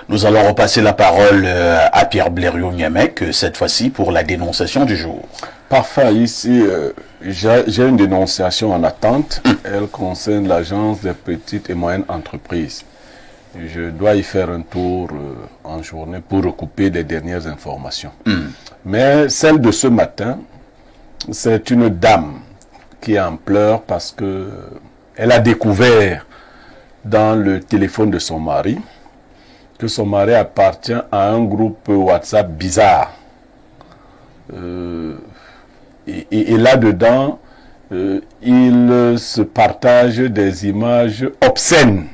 Nous allons repasser la parole à Pierre Blériot-Niamec, cette fois-ci pour la dénonciation du jour. Parfait, ici j'ai une dénonciation en attente. Elle concerne l'agence des petites et moyennes entreprises. Je dois y faire un tour en journée pour recouper les dernières informations. Mais celle de ce matin, c'est une dame qui est en pleurs parce que elle a découvert dans le téléphone de son mari que son mari appartient à un groupe WhatsApp bizarre. Et là-dedans, il se partage des images obscènes.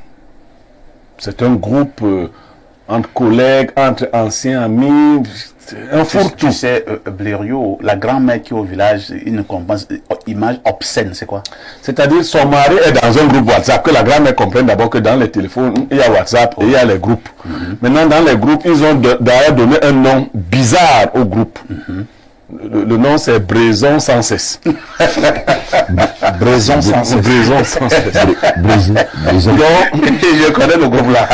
C'est un groupe entre collègues, entre anciens amis, un fourre-tout. Tu sais, Blériot, la grand-mère qui est au village, il ne comprend pas. Image obscène, c'est quoi? C'est-à-dire son mari est dans un groupe WhatsApp, que la grand-mère comprenne d'abord que dans les téléphones, il y a WhatsApp et il y a les groupes. Maintenant, dans les groupes, ils ont d'ailleurs donné un nom bizarre au groupe. Le nom, c'est Braison sans cesse. Braison sans cesse. Braison sans cesse. Donc, je connais le groupe là.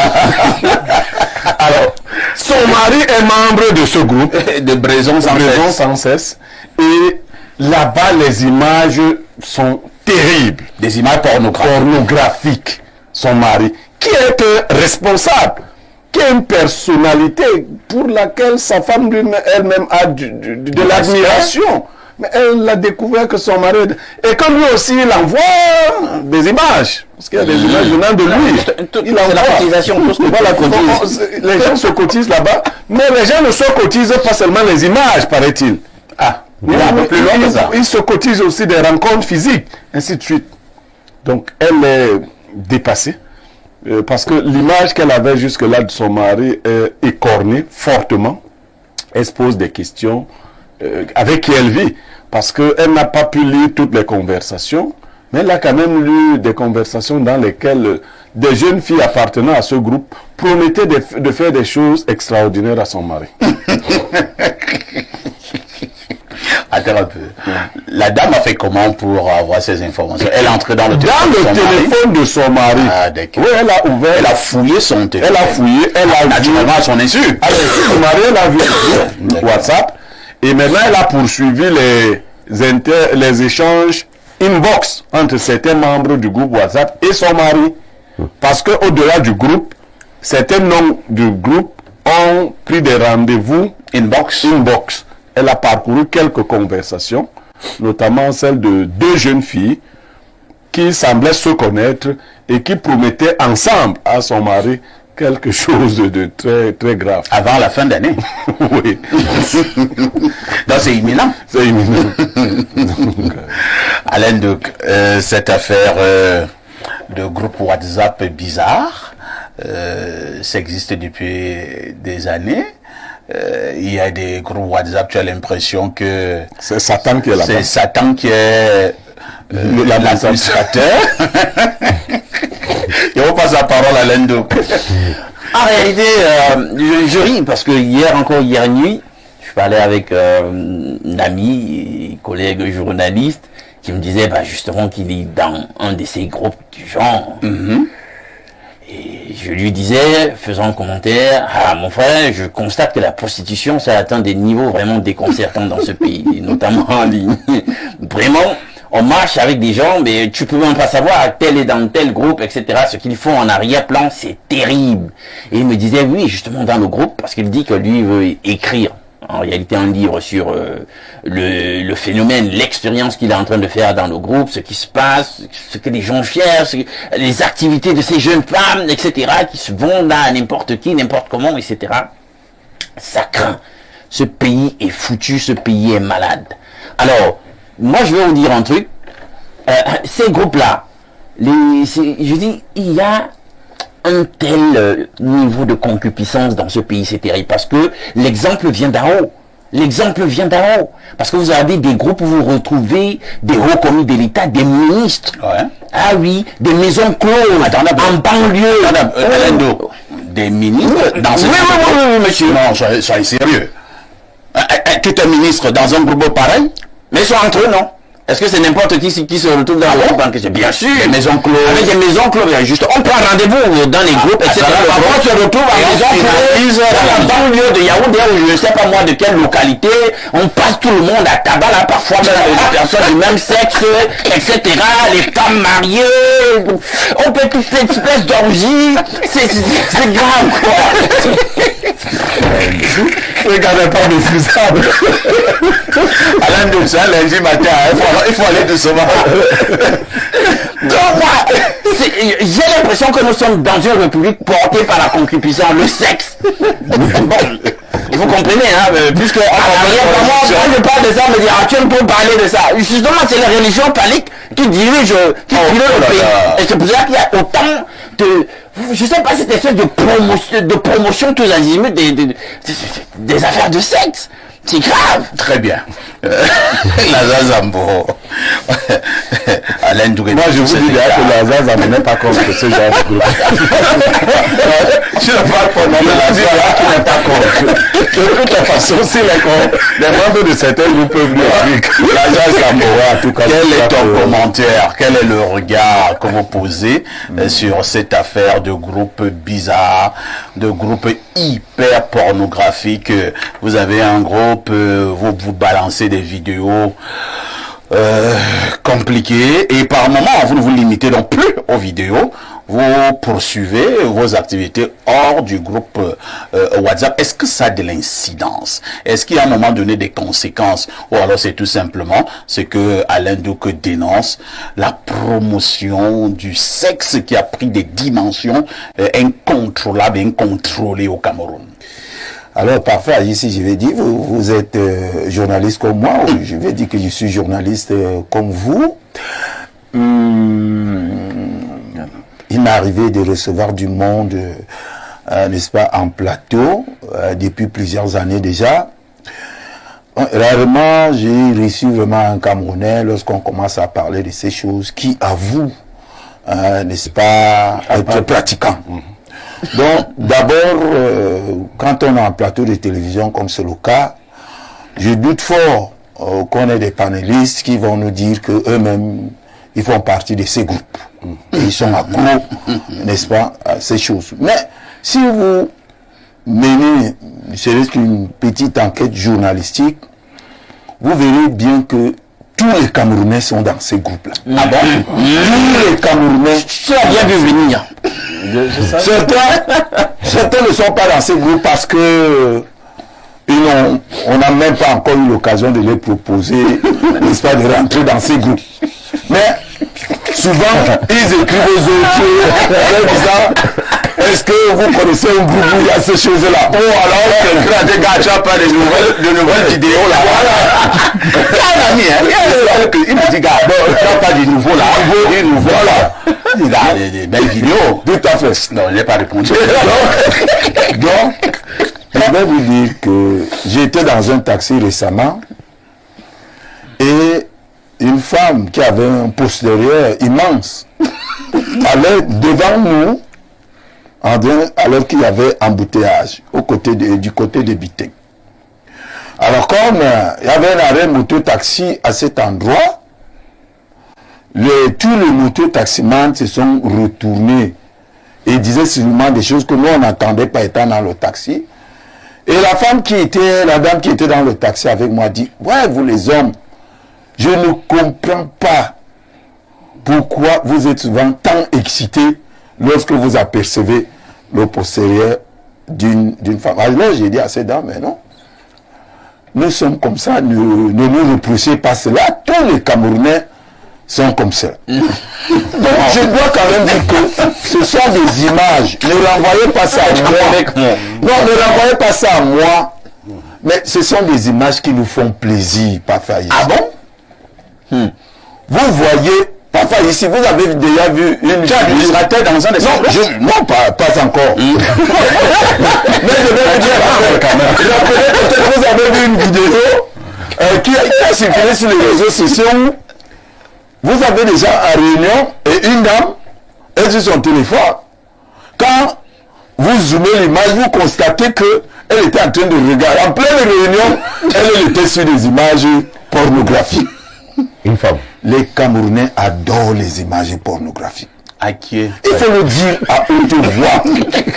Alors, son mari est membre de ce groupe. De Braison sans cesse. Et là-bas, les images sont terribles. Des images pornographiques. Son mari, qui est responsable, qui a une personnalité pour laquelle sa femme elle-même a de l'admiration. Mais elle a découvert que son mari... Et que lui aussi, il envoie des images. Parce qu'il y a des images venant de lui. Il envoie. La cotisation, tout ce que voilà, les gens se cotisent là-bas. Mais les gens ne se cotisent pas seulement les images, paraît-il. Ah, un peu plus loin que ça. Ils se cotisent aussi des rencontres physiques, ainsi de suite. Donc, elle est dépassée. Parce que l'image qu'elle avait jusque-là de son mari est écornée fortement. Elle se pose des questions avec qui elle vit. Parce qu'elle n'a pas pu lire toutes les conversations, mais elle a quand même lu des conversations dans lesquelles des jeunes filles appartenant à ce groupe promettaient de faire des choses extraordinaires à son mari. Attends un peu. La dame a fait comment pour avoir ces informations? Elle est entrée dans le téléphone de son mari. Ah, d'accord. Oui, elle a ouvert. Elle a fouillé son téléphone. Elle a fouillé. Elle a naturellement à son insu. Alors, son mari, elle a vu WhatsApp. Et maintenant, elle a poursuivi les échanges inbox entre certains membres du groupe WhatsApp et son mari. Parce qu'au-delà du groupe, certains membres du groupe ont pris des rendez-vous inbox. Elle a parcouru quelques conversations, notamment celle de deux jeunes filles qui semblaient se connaître et qui promettaient ensemble à son mari quelque chose de très, très grave. Avant la fin d'année. Oui. Donc c'est imminent. C'est imminent. Alain, donc, cette affaire de groupe WhatsApp bizarre, ça existe depuis des années. Il y a des groupes WhatsApp, tu as l'impression que... C'est Satan qui est là-bas. C'est Satan qui est l'administrateur. Et on passe la parole à Lendo. En réalité, je ris parce que hier nuit, je parlais avec un ami, collègue journaliste, qui me disait justement qu'il est dans un de ces groupes du genre. Et je lui disais, faisant un commentaire, mon frère, je constate que la prostitution, ça atteint des niveaux vraiment déconcertants dans ce pays, et notamment en ligne. Vraiment, on marche avec des gens, mais tu peux même pas savoir tel est dans tel groupe, etc. Ce qu'ils font en arrière-plan, c'est terrible. Et il me disait, oui, justement dans le groupe, parce qu'il dit que lui veut écrire, en réalité, un livre sur le phénomène, l'expérience qu'il est en train de faire dans le groupe, ce qui se passe, ce que les gens cherchent, les activités de ces jeunes femmes, etc., qui se vendent à n'importe qui, n'importe comment, etc. Ça craint. Ce pays est foutu, ce pays est malade. Alors, moi, je vais vous dire un truc. Ces groupes-là, je dis, il y a un tel niveau de concupiscence dans ce pays, c'est terrible, parce que l'exemple vient d'en haut. L'exemple vient d'en haut. Parce que vous avez des groupes où vous retrouvez des hauts commis de l'État, des ministres. Ouais. Ah oui, des maisons closes, en banlieue. Des ministres dans ce oui, monsieur. Non, soyez sérieux. Qui est un ministre dans un groupe pareil? Mais ils sont entre eux, non? Est-ce que c'est n'importe qui se retrouve dans le groupe en question? Bien sûr. Les maisons closes. Avec des maisons closes. Juste, on prend rendez-vous dans les groupes, etc. Parfois, on se retrouve à maison close dans la banlieue de Yaoundé, ou je ne sais pas moi de quelle localité. On passe tout le monde à tabac, là, parfois même des personnes du même sexe, etc. Les femmes mariées. On fait toute cette espèce d'orgie. C'est grave, quoi. Regardez pas méprisable. Alain de ça, lundi matin, il faut aller doucement. Donc, moi, j'ai l'impression que nous sommes dans une république portée par la concupiscence, le sexe. Bon, vous comprenez, hein, puisque moi, je parle de ça, me dire, tu ne peux parler de ça. Justement, c'est la religion phallique qui dirige, qui pilote le pays. Et c'est pour ça qu'il y a autant de, je sais pas, cette espèce de promotion tous azimuts des affaires de sexe. C'est grave. Très bien. Lazare Zambo. Alain Douré. Moi, je vous dis déjà que Lazare Zambo n'est pas contre ce genre de groupe. Je ne parle pas de Lazare qui n'est pas contre. De toute façon, si les membres de certains groupes peuvent dire Lazare Zambo, en tout cas. Quel est ton commentaire? Quel est le regard que vous posez sur cette affaire de groupe bizarre, de groupe hyper pornographique? Vous avez un groupe, vous balancez des vidéos compliquées et par moment vous ne vous limitez donc plus aux vidéos, vous poursuivez vos activités hors du groupe WhatsApp. Est-ce que ça a de l'incidence? Est-ce qu'il y a à un moment donné des conséquences? Ou alors c'est tout simplement ce que Alain Douque dénonce, la promotion du sexe qui a pris des dimensions incontrôlables, incontrôlées au Cameroun? Alors parfois ici je vais dire vous êtes journaliste comme moi, ou je vais dire que je suis journaliste comme vous. Il m'est arrivé de recevoir du monde, n'est-ce pas, en plateau depuis plusieurs années déjà. Rarement j'ai reçu vraiment un Camerounais lorsqu'on commence à parler de ces choses qui avoue, n'est-ce pas, être pratiquant. Donc, d'abord, quand on est en plateau de télévision comme c'est le cas, je doute fort qu'on ait des panélistes qui vont nous dire qu'eux-mêmes, ils font partie de ces groupes. Et ils sont accros, n'est-ce pas, à ces choses. Mais si vous menez, c'est qu'une petite enquête journalistique, vous verrez bien que tous les Camerounais sont dans ces groupes-là. Ah bon? Tous les Camerounais. Tu as bien vu venir. Certains ne sont pas dans ces groupes parce que on n'a même pas encore eu l'occasion de les proposer, n'est-ce pas, de rentrer dans ces groupes. Mais souvent, ils écrivent aux autres en disant, est-ce que vous connaissez un groupe où il y a ces choses-là? Oh, alors, quelqu'un a des gars, pas de nouvelles vidéos là. Voilà. Un ami, il me dit, gars, tu n'as pas de nouveaux là. Des nouveaux là. Il a des belles vidéos. Tout à fait. Non, il n'est pas répondu. Donc, je vais vous dire que j'étais dans un taxi récemment et une femme qui avait un postérieur immense allait devant nous alors qu'il y avait embouteillage du côté de Bité. Alors comme il y avait un arrêt moto-taxi à cet endroit, tous les moto-taximans se sont retournés et disaient seulement des choses que nous on n'entendait pas étant dans le taxi. Et la dame qui était dans le taxi avec moi dit, ouais, vous les hommes, je ne comprends pas pourquoi vous êtes souvent tant excités lorsque vous apercevez le postérieur d'une femme. Alors j'ai dit à cette dame, mais non, nous sommes comme ça, ne nous reprochez pas cela, tous les Camerounais sont comme ça. Donc je dois quand même dire que ce sont des images, ne renvoyez pas ça à moi. Non, ne renvoyez pas ça à moi, mais ce sont des images qui nous font plaisir, parfois ici. Ah bon? Vous voyez, parfois ici, vous avez déjà vu une vidéo. Administrateur dans un des Non, pas encore. Mais je vais vous dire quand même. Peut-être vous avez vu une vidéo qui a circulé sur les réseaux sociaux où vous avez des gens en réunion et une dame est sur son téléphone. Quand vous zoomez l'image, vous constatez qu'elle était en train de regarder. En pleine réunion, elle était sur des images pornographiques. Une femme. les Camerounais adorent les images pornographiques. Acquier. Il faut le dire à haute voix.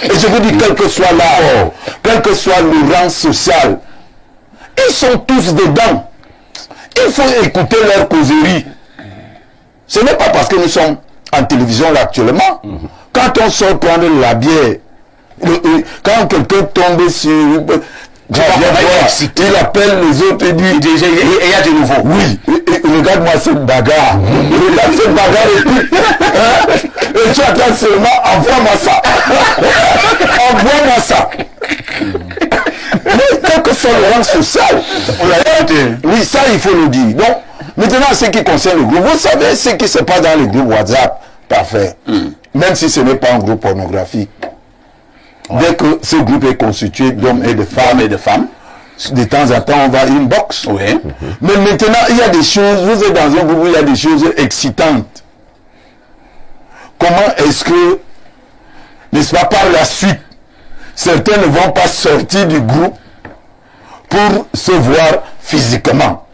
Et je vous dis, quel que soit l'âge, quel que soit le rang social, ils sont tous dedans. Il faut écouter leur causerie. Ce n'est pas parce que nous sommes en télévision là actuellement. Quand on sort prendre de la bière, quand quelqu'un tombe sur... il appelle les autres et dit... Et il y a du nouveau. Oui, regarde-moi cette bagarre. Regarde cette bagarre et puis... et tu attends seulement, envoie-moi ça. Envoie-moi ça. Mais quel que soit le rang social, oui, ça il faut le dire. Donc, maintenant, ce qui concerne le groupe, vous savez ce qui se passe dans le groupe WhatsApp, parfait. Même si ce n'est pas un groupe pornographique. Dès que ce groupe est constitué d'hommes et de femmes, de temps en temps, on va inbox. Oui. Mais maintenant, il y a des choses, vous êtes dans un groupe où il y a des choses excitantes. Comment est-ce que, n'est-ce pas, par la suite, certains ne vont pas sortir du groupe pour se voir physiquement.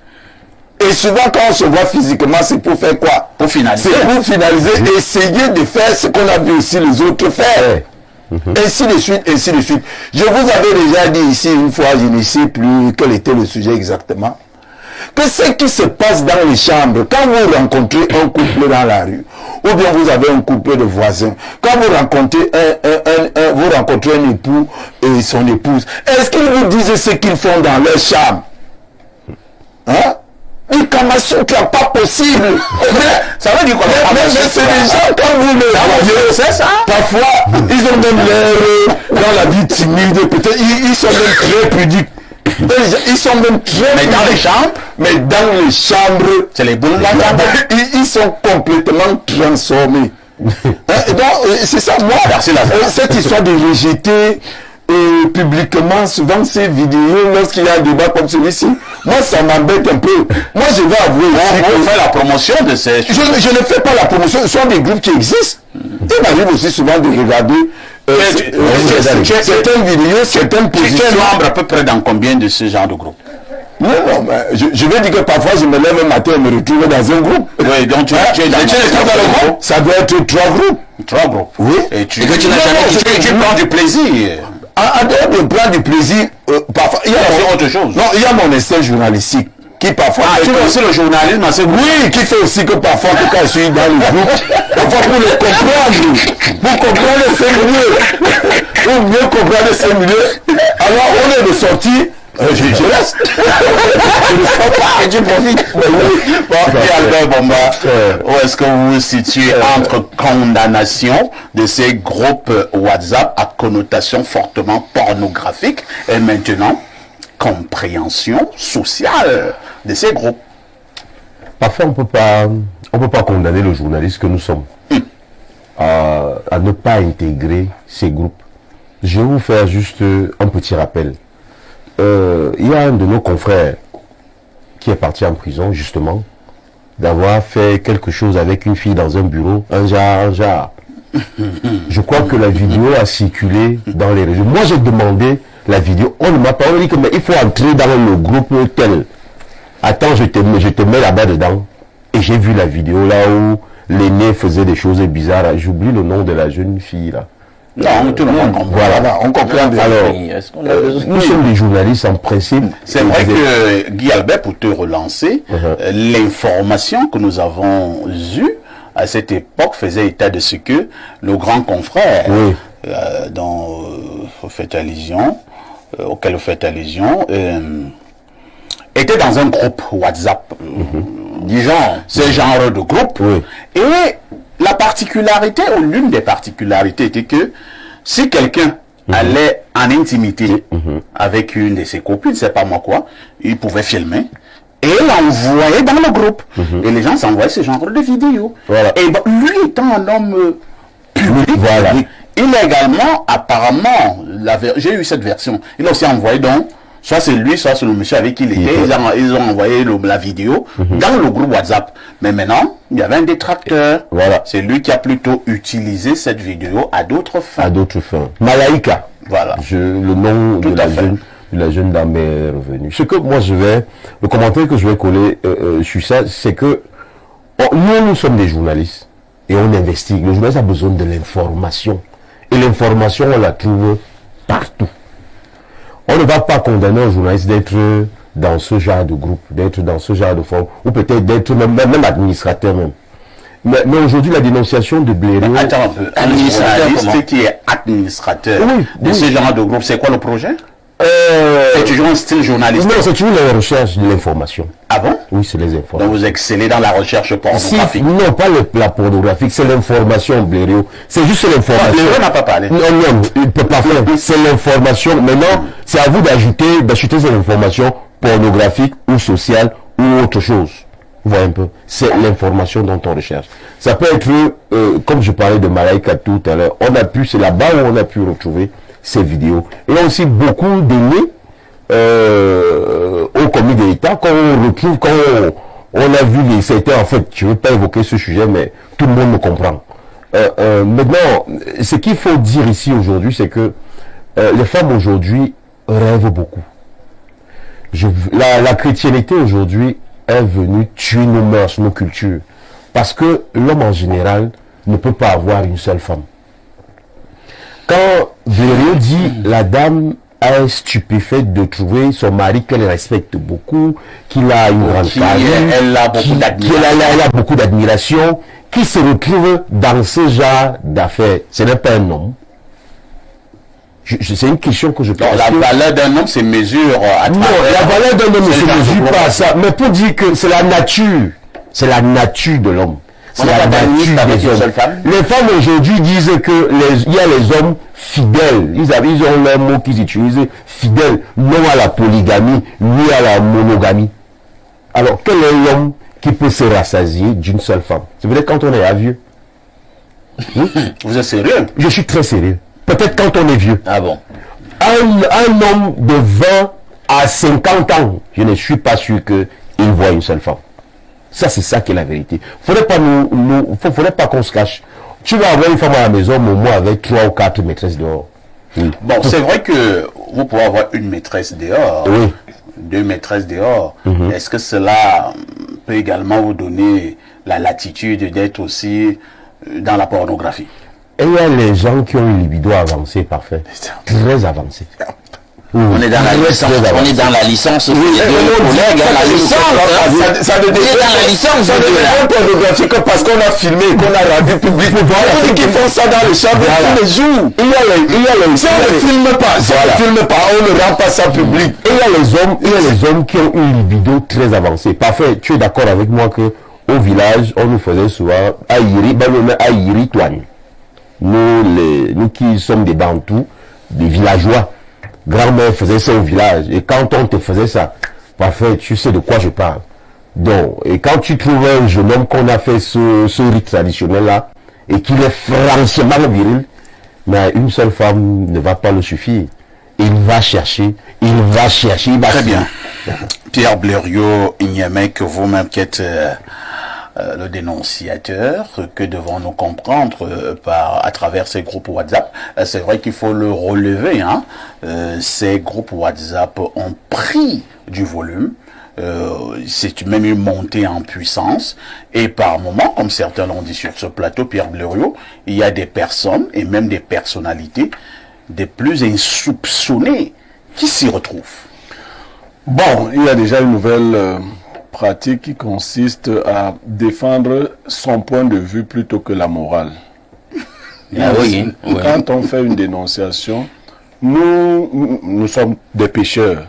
Et souvent, quand on se voit physiquement, c'est pour faire quoi? Pour finaliser. C'est pour finaliser, essayer de faire ce qu'on a vu aussi les autres faire. Ainsi de suite, ainsi de suite. Je vous avais déjà dit ici une fois, je ne sais plus quel était le sujet exactement, que ce qui se passe dans les chambres, quand vous rencontrez un couple dans la rue, ou bien vous avez un couple de voisins, quand vous rencontrez vous rencontrez un époux et son épouse, est-ce qu'ils vous disent ce qu'ils font dans leur chambre? Hein? Du Kamasutra, pas possible. Ça veut dire quoi? Mais c'est des gens, quand vous les voyez, c'est ça. Parfois, ils ont même l'air dans la vie timide, peut-être, ils sont même très pudiques. Ils sont même très Mais dans les chambres? Mais dans les chambres, C'est les boules de la chambre. ils sont complètement transformés. Et donc, c'est ça, moi, cette histoire de rejeter publiquement souvent ces vidéos lorsqu'il y a un débat comme celui-ci, moi ça m'embête un peu. Moi je vais avouer On fait la promotion de ces choses. je ne fais pas la promotion, ce sont des groupes qui existent. Il m'arrive aussi souvent de regarder certaines vidéos, certaines positions. Tu es membre à peu près dans combien de ce genre de groupe? Non, mais je vais dire que parfois je me lève un matin et me retrouve dans un groupe. Oui, donc tu es dans le groupe? Ça doit être 3 groupes. 3 groupes. Oui. Et tu n'as jamais tu prends du plaisir. En dehors de prendre du plaisir, parfois, il y a autre chose. Non, il y a mon instinct journalistique qui parfois... Ah, tu fais aussi le journalisme, c'est oui, qui fait aussi que parfois, quand je suis dans le groupe, parfois pour le comprendre, pour comprendre ces milieux, pour mieux comprendre ces milieux, alors on est de sortie, je reste. Je ne sors pas et tu profites. Et Albert Bomba, où est-ce que vous vous situez entre condamnation de ces groupes WhatsApp à connotation fortement pornographique et maintenant compréhension sociale de ces groupes? Parfois, on peut pas condamner le journaliste que nous sommes à ne pas intégrer ces groupes. Je vais vous faire juste un petit rappel. Il y a un de nos confrères qui est parti en prison, justement, d'avoir fait quelque chose avec une fille dans un bureau, un genre. Je crois que la vidéo a circulé dans les réseaux. Moi, j'ai demandé la vidéo. On ne m'a pas dit que mais il faut entrer dans le groupe tel. Attends, je te mets là-bas dedans. Et j'ai vu la vidéo là où l'aîné faisait des choses bizarres. J'oublie le nom de la jeune fille là. Non, tout le monde comprend. Voilà, on comprend bien. Alors, Est-ce qu'on a besoin nous sommes des journalistes en principe. C'est vrai que Guy Albert, pour te relancer, l'information que nous avons eue à cette époque faisait état de ce que le grand confrère dont vous faites allusion, auquel vous faites allusion, était dans un groupe WhatsApp, disons, ce genre de groupe. Et la particularité, ou l'une des particularités, était que si quelqu'un allait en intimité avec une de ses copines, c'est pas moi quoi, il pouvait filmer et l'envoyer dans le groupe. Et les gens s'envoyaient ce genre de vidéos. Et lui étant un homme public, illégalement, apparemment, j'ai eu cette version, il a aussi envoyé donc, soit c'est lui, soit c'est le monsieur avec qui il était, ils ont envoyé la vidéo dans le groupe WhatsApp. Mais maintenant, il y avait un détracteur. C'est lui qui a plutôt utilisé cette vidéo à d'autres fins. À d'autres fins. Malaïka. Voilà. Le nom de la jeune dame est revenu. Ce que moi le commentaire que je vais coller sur ça, c'est que Nous sommes des journalistes et on investigue. Le journaliste a besoin de l'information. Et l'information, on la trouve partout. On ne va pas condamner un journaliste d'être dans ce genre de groupe, d'être dans ce genre de forme, ou peut-être d'être même administrateur même. Mais aujourd'hui, la dénonciation de Blériot... Attends un peu. Un journaliste qui est administrateur de ce genre de groupe, c'est quoi le projet? C'est toujours un style journalistique. Non, c'est toujours la recherche de l'information. Ah bon? Oui, c'est les informations. Donc vous excellez dans la recherche pornographique. Non, pas la pornographique, c'est l'information, Blériot. C'est juste l'information. Blériot n'a pas parlé. Non, il ne peut pas faire. C'est l'information. Maintenant, c'est à vous d'acheter cette information pornographique ou sociale ou autre chose. Vous voyez un peu. C'est l'information dont on recherche. Ça peut être, comme je parlais de Malaika tout à l'heure, c'est là-bas où on a pu retrouver ces vidéos. Il y a aussi beaucoup données au commis de l'État quand on retrouve, quand on a vu c'était en fait, je ne veux pas évoquer ce sujet, mais tout le monde me comprend. Maintenant, ce qu'il faut dire ici aujourd'hui, c'est que les femmes aujourd'hui rêvent beaucoup. La chrétienté aujourd'hui est venue tuer nos mœurs, nos cultures. Parce que l'homme en général ne peut pas avoir une seule femme. Quand Blériot dit la dame est stupéfaite de trouver son mari qu'elle respecte beaucoup, qu'il a une grande carrière, elle a beaucoup d'admiration, qui se retrouve dans ce genre d'affaires. Ce n'est pas un homme. C'est une question que je pose. La valeur d'un homme se mesure à travers... Non, la valeur d'un homme ne se mesure pas à ça. Mais pour dire que c'est la nature. C'est la nature de l'homme. C'est la nature des hommes. Les femmes aujourd'hui disent que il y a les hommes fidèles. Ils ont leur mot qu'ils utilisent, fidèles, non à la polygamie, ni à la monogamie. Alors, quel est l'homme qui peut se rassasier d'une seule femme? C'est peut-être quand on est vieux. Vous êtes sérieux? Je suis très sérieux. Peut-être quand on est vieux. Ah bon? Un homme de 20 à 50 ans, je ne suis pas sûr qu'il voit une seule femme. Ça, c'est ça qui est la vérité. Faudrait pas qu'on se cache. Tu vas avoir une femme à la maison, au moins avec 3 ou 4 maîtresses dehors. Oui. Bon, c'est vrai que vous pouvez avoir une maîtresse dehors, oui. 2 maîtresses dehors. Est-ce que cela peut également vous donner la latitude d'être aussi dans la pornographie? Et il y a les gens qui ont une libido avancée, parfait. Très avancée. On est dans la licence. On est dans la licence. Ça devient pornographique parce qu'on a filmé, qu'on a rendu public. Ceux qui font ça dans les chambres tous les jours. Si on ne filme pas, on ne rend pas ça public. Et il y a les hommes qui ont une libido très avancée. Parfait, tu es d'accord avec moi que au village, on nous faisait souvent Aïri Toine. Nous qui sommes des Bantous, des villageois. Grand-mère faisait ça au village. Et quand on te faisait ça, parfait, tu sais de quoi je parle. Donc, et quand tu trouves un jeune homme qu'on a fait ce rite traditionnel-là, et qu'il est franchement viril, mais une seule femme ne va pas le suffire. Il va chercher. Très bien. Pierre Blériot, Ignamek, vous-même qui êtes le dénonciateur, que devons-nous comprendre à travers ces groupes WhatsApp? C'est vrai qu'il faut le relever, hein. Ces groupes WhatsApp ont pris du volume, c'est même une montée en puissance, et par moments, comme certains l'ont dit sur ce plateau, Pierre Blériot, il y a des personnes et même des personnalités des plus insoupçonnées qui s'y retrouvent. Bon, il y a déjà une nouvelle pratique qui consiste à défendre son point de vue plutôt que la morale. Quand on fait une dénonciation, nous sommes des pécheurs,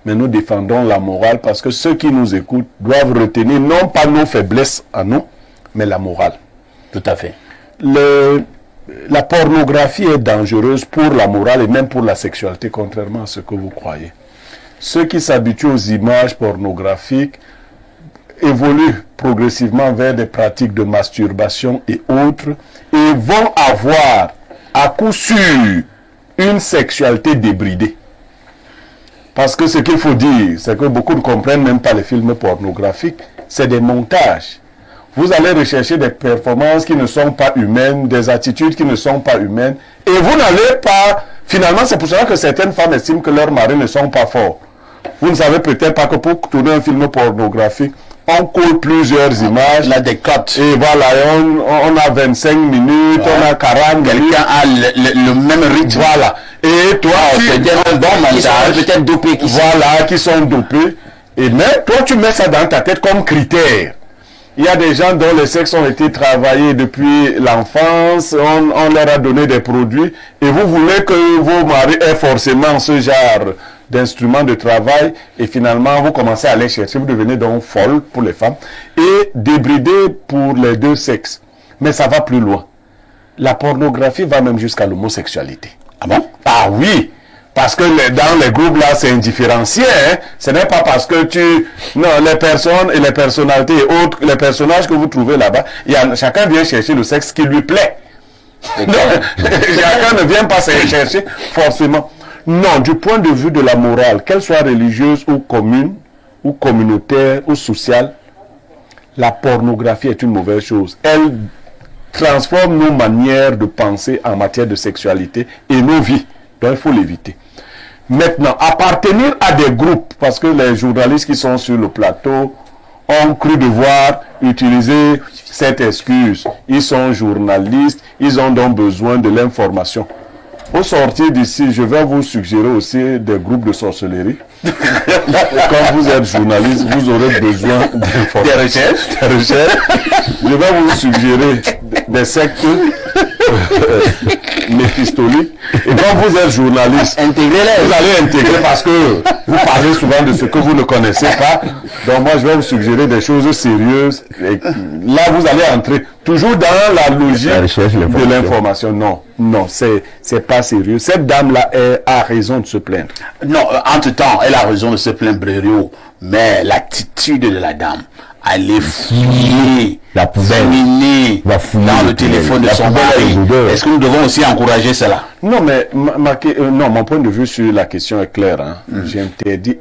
mais nous défendons la morale parce que ceux qui nous écoutent doivent retenir non pas nos faiblesses à nous, mais la morale. Tout à fait. La pornographie est dangereuse pour la morale et même pour la sexualité, contrairement à ce que vous croyez. Ceux qui s'habituent aux images pornographiques évoluent progressivement vers des pratiques de masturbation et autres et vont avoir à coup sûr une sexualité débridée. Parce que ce qu'il faut dire, c'est que beaucoup ne comprennent même pas les films pornographiques, c'est des montages. Vous allez rechercher des performances qui ne sont pas humaines, des attitudes qui ne sont pas humaines, et vous n'allez pas... Finalement, c'est pour cela que certaines femmes estiment que leurs maris ne sont pas forts. Vous ne savez peut-être pas que pour tourner un film pornographique, on colle plusieurs images. La décote. Et voilà, on a 25 minutes, on a 40 minutes. Quelqu'un a le même rythme. Voilà. Et toi, c'est un bon montage, peut-être dopés qui qui sont dopés. Et mais toi, tu mets ça dans ta tête comme critère. Il y a des gens dont les sexes ont été travaillés depuis l'enfance, on leur a donné des produits, et vous voulez que vos maris aient forcément ce genre d'instruments de travail, et finalement vous commencez à les chercher, vous devenez donc folle pour les femmes, et débridé pour les deux sexes. Mais ça va plus loin. La pornographie va même jusqu'à l'homosexualité. Ah bon? Ah oui! Parce que dans les groupes là, c'est indifférencié. Hein? Ce n'est pas parce que non, les personnes et les personnalités et autres, les personnages que vous trouvez là-bas, chacun vient chercher le sexe qui lui plaît. Chacun ne vient pas se chercher forcément. Non, du point de vue de la morale, qu'elle soit religieuse ou commune, ou communautaire, ou sociale, la pornographie est une mauvaise chose. Elle transforme nos manières de penser en matière de sexualité et nos vies. Donc il faut l'éviter. Maintenant, appartenir à des groupes, parce que les journalistes qui sont sur le plateau ont cru devoir utiliser cette excuse. Ils sont journalistes, ils ont donc besoin de l'information. Au sortir d'ici, je vais vous suggérer aussi des groupes de sorcellerie. Quand vous êtes journaliste, vous aurez besoin d'informations. Des recherches. Je vais vous suggérer des sectes méphistoliques. Et quand vous êtes journaliste, intégrez-les. Vous allez intégrer parce que vous parlez souvent de ce que vous ne connaissez pas. Donc moi, je vais vous suggérer des choses sérieuses. Et là, vous allez entrer toujours dans la logique de l'information. Non, c'est pas sérieux. Cette dame-là a raison de se plaindre. Non, entre-temps, elle a raison de se plaindre, Brério, mais l'attitude de la dame, aller fouiller, la poubelle, dans le téléphone de son mari. Est-ce que nous devons aussi encourager cela? Non, mais non, mon point de vue sur la question est clair. Hein. J'interdis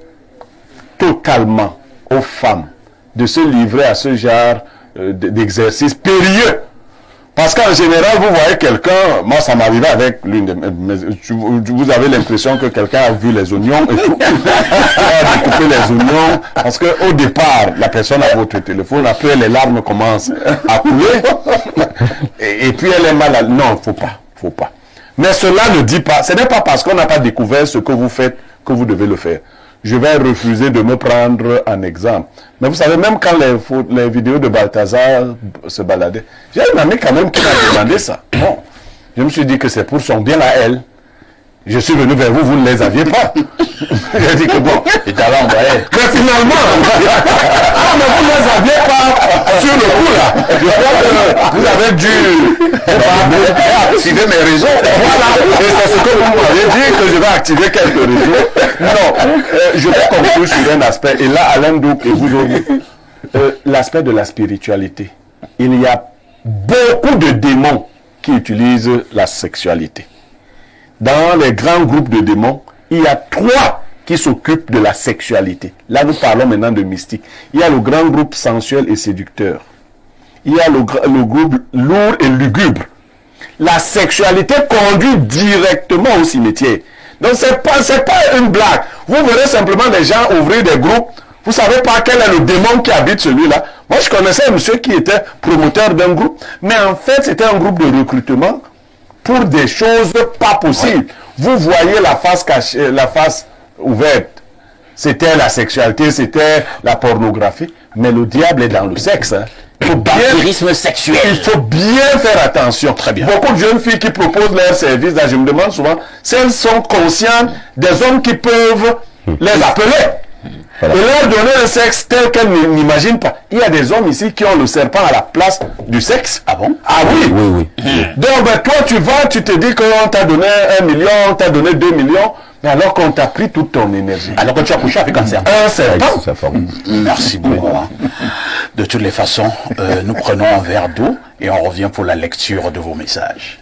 totalement aux femmes de se livrer à ce genre d'exercice périlleux. Parce qu'en général, vous voyez quelqu'un, moi ça m'arrivait avec l'une de mes, vous avez l'impression que quelqu'un a vu les oignons et tout, a découpé les oignons, parce qu'au départ, la personne a votre téléphone, après les larmes commencent à couler, et puis elle est malade. Non, faut pas. Mais cela ne dit pas, ce n'est pas parce qu'on n'a pas découvert ce que vous faites que vous devez le faire. Je vais refuser de me prendre en exemple. Mais vous savez, même quand les vidéos de Balthazar se baladaient, j'ai une amie quand même qui m'a demandé ça. Bon, je me suis dit que c'est pour son bien à elle. Je suis venu vers vous, vous ne les aviez pas. J'ai dit que bon, et t'avais envoyé. mais finalement, mais vous ne les aviez pas sur le coup là. Je crois que vous avez dû activer mes réseaux. Voilà, et c'est ce que vous m'avez dit, que je vais activer quelques réseaux. Non, je vais conclure sur un aspect, et là Alain Douk et vous autres, l'aspect de la spiritualité. Il y a beaucoup de démons qui utilisent la sexualité. Dans les grands groupes de démons, il y a 3 qui s'occupent de la sexualité. Là, nous parlons maintenant de mystique. Il y a le grand groupe sensuel et séducteur. Il y a le groupe lourd et lugubre. La sexualité conduit directement au cimetière. Donc, c'est pas une blague. Vous verrez simplement des gens ouvrir des groupes. Vous savez pas quel est le démon qui habite celui-là. Moi, je connaissais un monsieur qui était promoteur d'un groupe. Mais en fait, c'était un groupe de recrutement pour des choses pas possibles. Vous voyez la face cachée, la face ouverte. C'était la sexualité, c'était la pornographie. Mais le diable est dans le sexe. Hein. Il faut sexuel. Il faut bien faire attention. Très bien. Beaucoup de jeunes filles qui proposent leurs services, là, je me demande souvent si elles sont conscientes des hommes qui peuvent les appeler. Voilà. Et leur donner un sexe tel qu'elles n'imaginent pas. Il y a des hommes ici qui ont le serpent à la place du sexe. Ah bon? Ah oui. Oui. Donc toi tu vas, tu te dis qu'on t'a donné 1 million, on t'a donné 2 millions, mais alors qu'on t'a pris toute ton énergie. Alors que tu as couché avec un serpent. Un serpent. Merci beaucoup. De toutes les façons, nous prenons un verre d'eau et on revient pour la lecture de vos messages.